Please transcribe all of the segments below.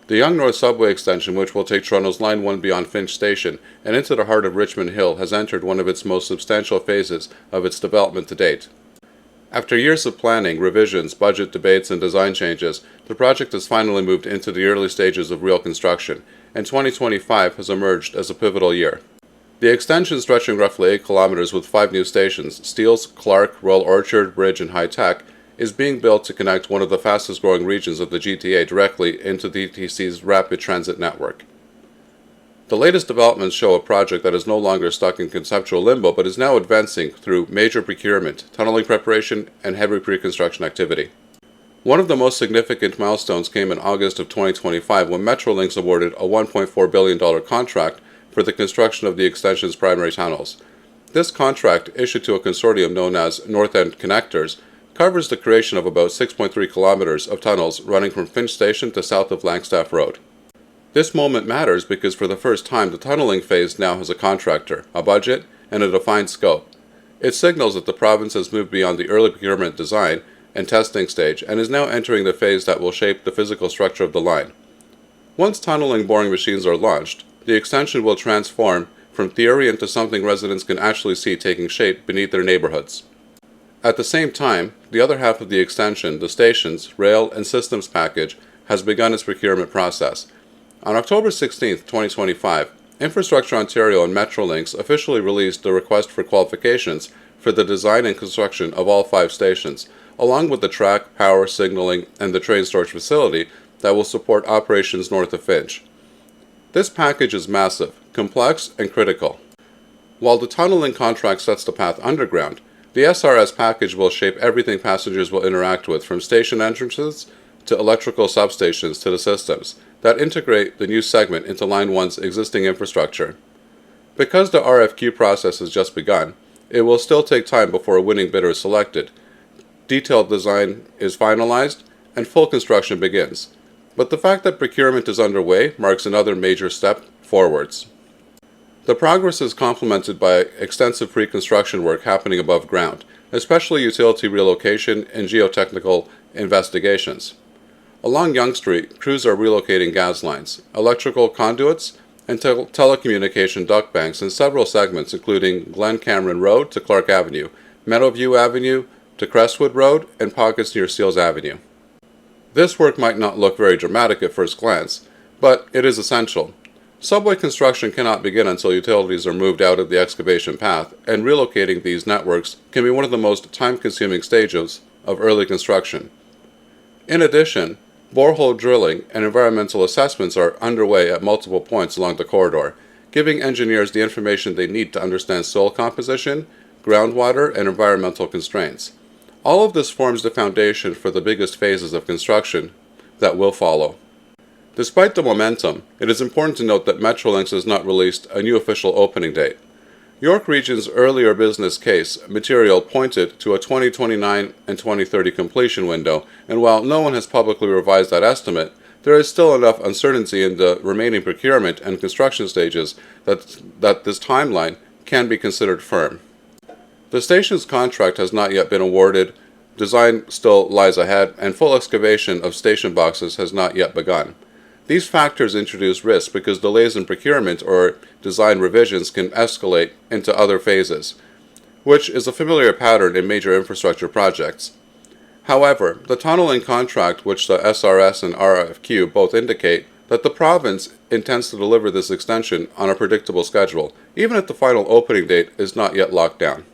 The Yonge North Subway Extension, which will take Toronto's Line 1 beyond Finch Station and into the heart of Richmond Hill, has entered one of its most substantial phases of its development to date. After years of planning, revisions, budget debates, and design changes, the project has finally moved into the early stages of real construction, and 2025 has emerged as a pivotal year. The extension, stretching roughly 8 kilometers with 5 new stations, Steeles, Clark, Royal Orchard, Bridge, and High Tech, is being built to connect one of the fastest growing regions of the GTA directly into the TTC's rapid transit network. The latest developments show a project that is no longer stuck in conceptual limbo but is now advancing through major procurement, tunneling preparation, and heavy pre-construction activity. One of the most significant milestones came in August of 2025 when Metrolinx awarded a $1.4 billion contract for the construction of the extension's primary tunnels. This contract, issued to a consortium known as North End Connectors, covers the creation of about 6.3 kilometers of tunnels running from Finch Station to south of Langstaff Road. This moment matters because for the first time the tunneling phase now has a contractor, a budget, and a defined scope. It signals that the province has moved beyond the early procurement design and testing stage and is now entering the phase that will shape the physical structure of the line. Once tunneling boring machines are launched, the extension will transform from theory into something residents can actually see taking shape beneath their neighborhoods. At the same time, the other half of the extension, the stations, rail, and systems package, has begun its procurement process. On October 16, 2025, Infrastructure Ontario and Metrolinx officially released the request for qualifications for the design and construction of all 5 stations, along with the track, power, signaling, and the train storage facility that will support operations north of Finch. This package is massive, complex, and critical. While the tunneling contract sets the path underground, the SRS package will shape everything passengers will interact with, from station entrances to electrical substations to the systems that integrate the new segment into Line 1's existing infrastructure. Because the RFQ process has just begun, it will still take time before a winning bidder is selected. Detailed design is finalized, and full construction begins. But the fact that procurement is underway marks another major step forwards. The progress is complemented by extensive pre-construction work happening above ground, especially utility relocation and geotechnical investigations. Along Yonge Street, crews are relocating gas lines, electrical conduits, and telecommunication duct banks in several segments including Glen Cameron Road to Clark Avenue, Meadowview Avenue to Crestwood Road, and pockets near Steeles Avenue. This work might not look very dramatic at first glance, but it is essential. Subway construction cannot begin until utilities are moved out of the excavation path, and relocating these networks can be one of the most time-consuming stages of early construction. In addition, borehole drilling and environmental assessments are underway at multiple points along the corridor, giving engineers the information they need to understand soil composition, groundwater, and environmental constraints. All of this forms the foundation for the biggest phases of construction that will follow. Despite the momentum, it is important to note that Metrolinx has not released a new official opening date. York Region's earlier business case material pointed to a 2029 and 2030 completion window, and while no one has publicly revised that estimate, there is still enough uncertainty in the remaining procurement and construction stages that this timeline can be considered firm. The station's contract has not yet been awarded, design still lies ahead, and full excavation of station boxes has not yet begun. These factors introduce risk because delays in procurement or design revisions can escalate into other phases, which is a familiar pattern in major infrastructure projects. However, the tunneling contract, which the SRS and RFQ both indicate that the province intends to deliver this extension on a predictable schedule, even if the final opening date is not yet locked down.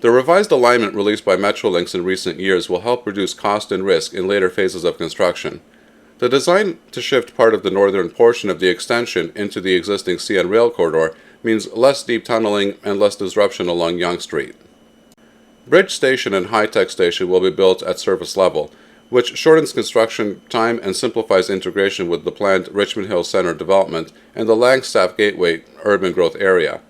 The revised alignment released by Metrolinx in recent years will help reduce cost and risk in later phases of construction. The design to shift part of the northern portion of the extension into the existing CN rail corridor means less deep tunneling and less disruption along Yonge Street. Bridge Station and High Tech Station will be built at surface level, which shortens construction time and simplifies integration with the planned Richmond Hill Centre development and the Langstaff Gateway urban growth area.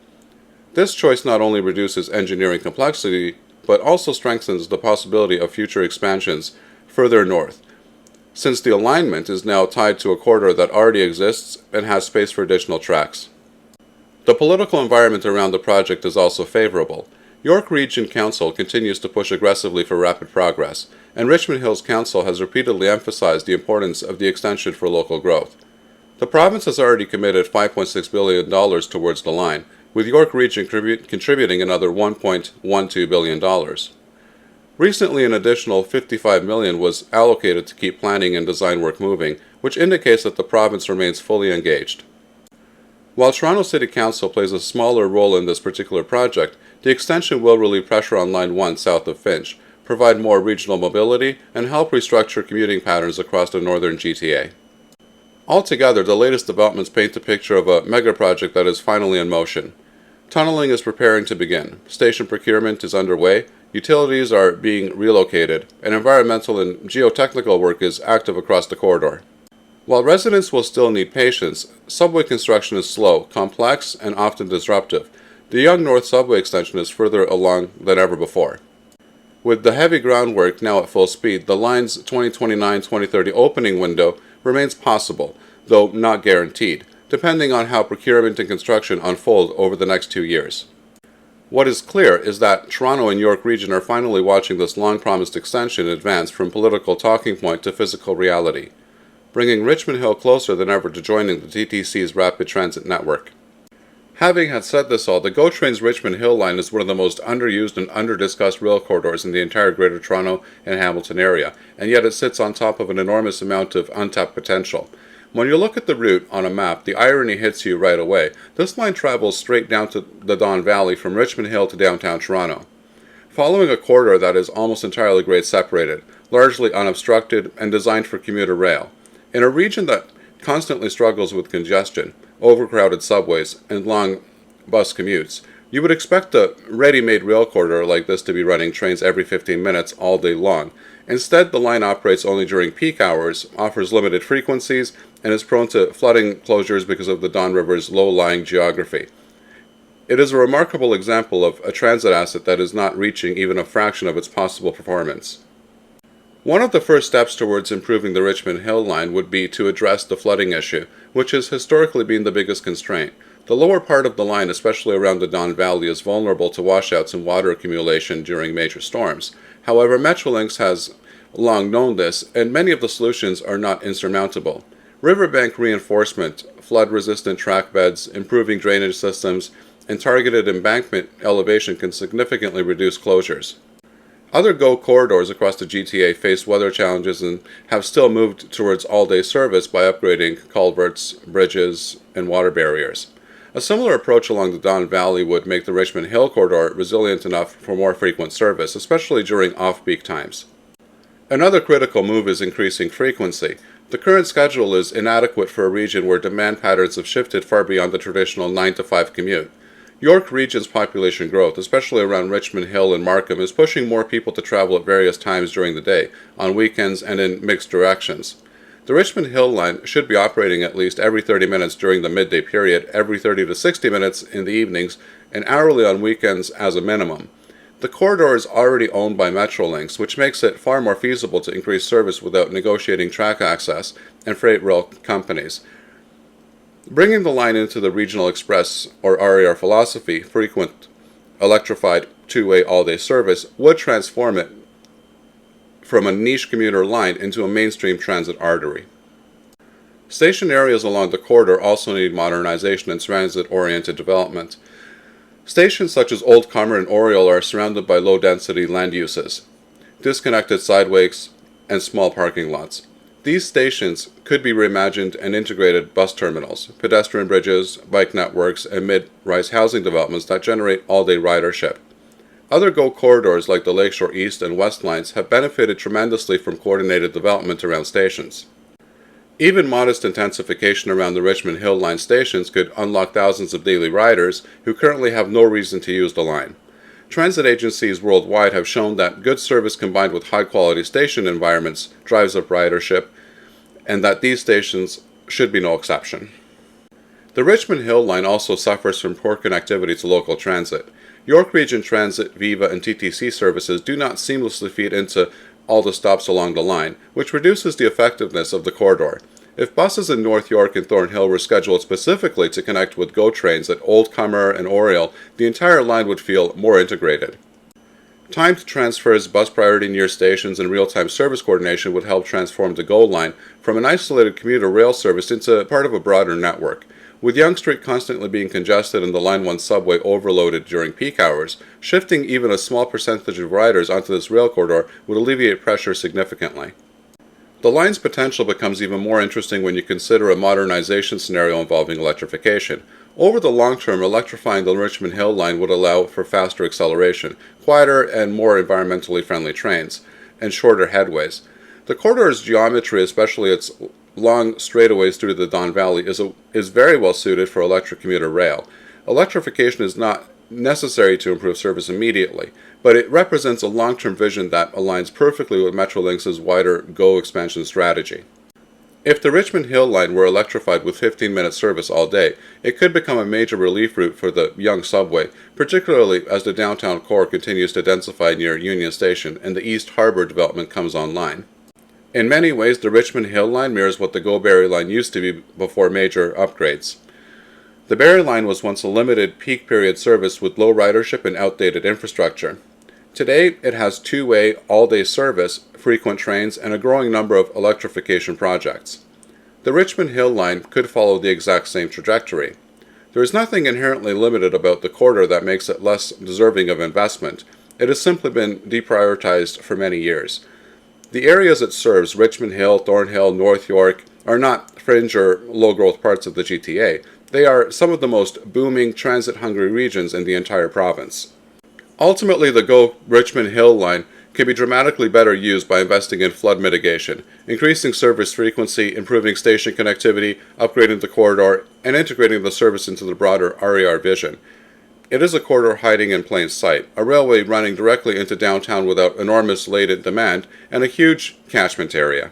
This choice not only reduces engineering complexity, but also strengthens the possibility of future expansions further north, since the alignment is now tied to a corridor that already exists and has space for additional tracks. The political environment around the project is also favorable. York Region Council continues to push aggressively for rapid progress, and Richmond Hill's Council has repeatedly emphasized the importance of the extension for local growth. The province has already committed $5.6 billion towards the line, with York Region contributing another $1.12 billion. Recently, an additional $55 million was allocated to keep planning and design work moving, which indicates that the province remains fully engaged. While Toronto City Council plays a smaller role in this particular project, the extension will relieve pressure on Line 1 south of Finch, provide more regional mobility, and help restructure commuting patterns across the northern GTA. Altogether, the latest developments paint a picture of a mega-project that is finally in motion. Tunneling is preparing to begin, station procurement is underway, utilities are being relocated, and environmental and geotechnical work is active across the corridor. While residents will still need patience, subway construction is slow, complex, and often disruptive. The Yonge North Subway Extension is further along than ever before. With the heavy groundwork now at full speed, the line's 2029-2030 opening window remains possible, though not guaranteed, depending on how procurement and construction unfold over the next 2 years. What is clear is that Toronto and York Region are finally watching this long-promised extension advance from political talking point to physical reality, bringing Richmond Hill closer than ever to joining the TTC's rapid transit network. Having had said this all, the GO Train's Richmond Hill line is one of the most underused and under-discussed rail corridors in the entire Greater Toronto and Hamilton area, and yet it sits on top of an enormous amount of untapped potential. When you look at the route on a map, the irony hits you right away. This line travels straight down to the Don Valley from Richmond Hill to downtown Toronto, following a corridor that is almost entirely grade separated, largely unobstructed, and designed for commuter rail. In a region that constantly struggles with congestion, overcrowded subways, and long bus commutes, you would expect a ready-made rail corridor like this to be running trains every 15 minutes all day long. Instead, the line operates only during peak hours, offers limited frequencies, and is prone to flooding closures because of the Don River's low-lying geography. It is a remarkable example of a transit asset that is not reaching even a fraction of its possible performance. One of the first steps towards improving the Richmond Hill line would be to address the flooding issue, which has historically been the biggest constraint. The lower part of the line, especially around the Don Valley, is vulnerable to washouts and water accumulation during major storms. However, Metrolinx has long known this, and many of the solutions are not insurmountable. Riverbank reinforcement, flood-resistant track beds, improving drainage systems, and targeted embankment elevation can significantly reduce closures. Other GO corridors across the GTA face weather challenges and have still moved towards all-day service by upgrading culverts, bridges, and water barriers. A similar approach along the Don Valley would make the Richmond Hill corridor resilient enough for more frequent service, especially during off-peak times. Another critical move is increasing frequency. The current schedule is inadequate for a region where demand patterns have shifted far beyond the traditional 9-to-5 commute. York Region's population growth, especially around Richmond Hill and Markham, is pushing more people to travel at various times during the day, on weekends, and in mixed directions. The Richmond Hill line should be operating at least every 30 minutes during the midday period, every 30 to 60 minutes in the evenings, and hourly on weekends as a minimum. The corridor is already owned by Metrolinx, which makes it far more feasible to increase service without negotiating track access and freight rail companies. Bringing the line into the Regional Express or RER philosophy, frequent electrified two-way all-day service, would transform it from a niche commuter line into a mainstream transit artery. Station areas along the corridor also need modernization and transit-oriented development. Stations such as Old Comer and Oriole are surrounded by low-density land uses, disconnected sideways, and small parking lots. These stations could be reimagined and integrated bus terminals, pedestrian bridges, bike networks, and mid-rise housing developments that generate all-day ridership. Other GO corridors like the Lakeshore East and West lines have benefited tremendously from coordinated development around stations. Even modest intensification around the Richmond Hill line stations could unlock thousands of daily riders who currently have no reason to use the line. Transit agencies worldwide have shown that good service combined with high-quality station environments drives up ridership, and that these stations should be no exception. The Richmond Hill line also suffers from poor connectivity to local transit. York Region Transit, Viva, and TTC services do not seamlessly feed into all the stops along the line, which reduces the effectiveness of the corridor. If buses in North York and Thornhill were scheduled specifically to connect with GO trains at Oldcomer and Oriel, the entire line would feel more integrated. Timed transfers, bus priority near stations, and real-time service coordination would help transform the GO line from an isolated commuter rail service into part of a broader network. With Yonge Street constantly being congested and the Line 1 subway overloaded during peak hours, shifting even a small percentage of riders onto this rail corridor would alleviate pressure significantly. The line's potential becomes even more interesting when you consider a modernization scenario involving electrification. Over the long term, electrifying the Richmond Hill line would allow for faster acceleration, quieter and more environmentally friendly trains, and shorter headways. The corridor's geometry, especially its long straightaways through the Don Valley, is very well suited for electric commuter rail. Electrification is not necessary to improve service immediately, but it represents a long-term vision that aligns perfectly with Metrolinx's wider GO expansion strategy. If the Richmond Hill line were electrified with 15-minute service all day, it could become a major relief route for the Yonge Subway, particularly as the downtown core continues to densify near Union Station and the East Harbor development comes online. In many ways, the Richmond Hill line mirrors what the GO Barrie line used to be before major upgrades. The Barrie line was once a limited peak period service with low ridership and outdated infrastructure. Today, it has two-way, all-day service, frequent trains, and a growing number of electrification projects. The Richmond Hill line could follow the exact same trajectory. There is nothing inherently limited about the corridor that makes it less deserving of investment. It has simply been deprioritized for many years. The areas it serves, Richmond Hill, Thornhill, North York, are not fringe or low-growth parts of the GTA. They are some of the most booming, transit-hungry regions in the entire province. Ultimately, the GO Richmond Hill line can be dramatically better used by investing in flood mitigation, increasing service frequency, improving station connectivity, upgrading the corridor, and integrating the service into the broader RER vision. It is a corridor hiding in plain sight, a railway running directly into downtown without enormous latent demand, and a huge catchment area.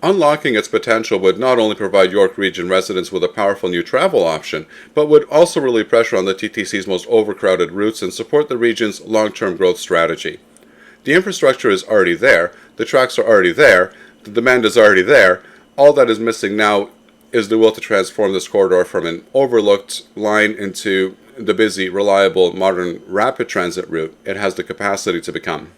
Unlocking its potential would not only provide York Region residents with a powerful new travel option, but would also relieve pressure on the TTC's most overcrowded routes and support the region's long-term growth strategy. The infrastructure is already there, the tracks are already there, the demand is already there. All that is missing now is the will to transform this corridor from an overlooked line into the busy, reliable, modern, rapid transit route it has the capacity to become.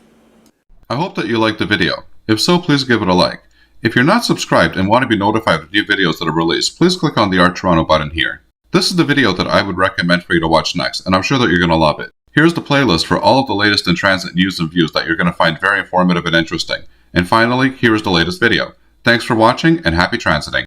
I hope that you liked the video. If so, please give it a like. If you're not subscribed and want to be notified of new videos that are released, please click on the Art Toronto button here. This is the video that I would recommend for you to watch next, and I'm sure that you're going to love it. Here's the playlist for all of the latest in transit news and views that you're going to find very informative and interesting. And finally, here is the latest video. Thanks for watching and happy transiting.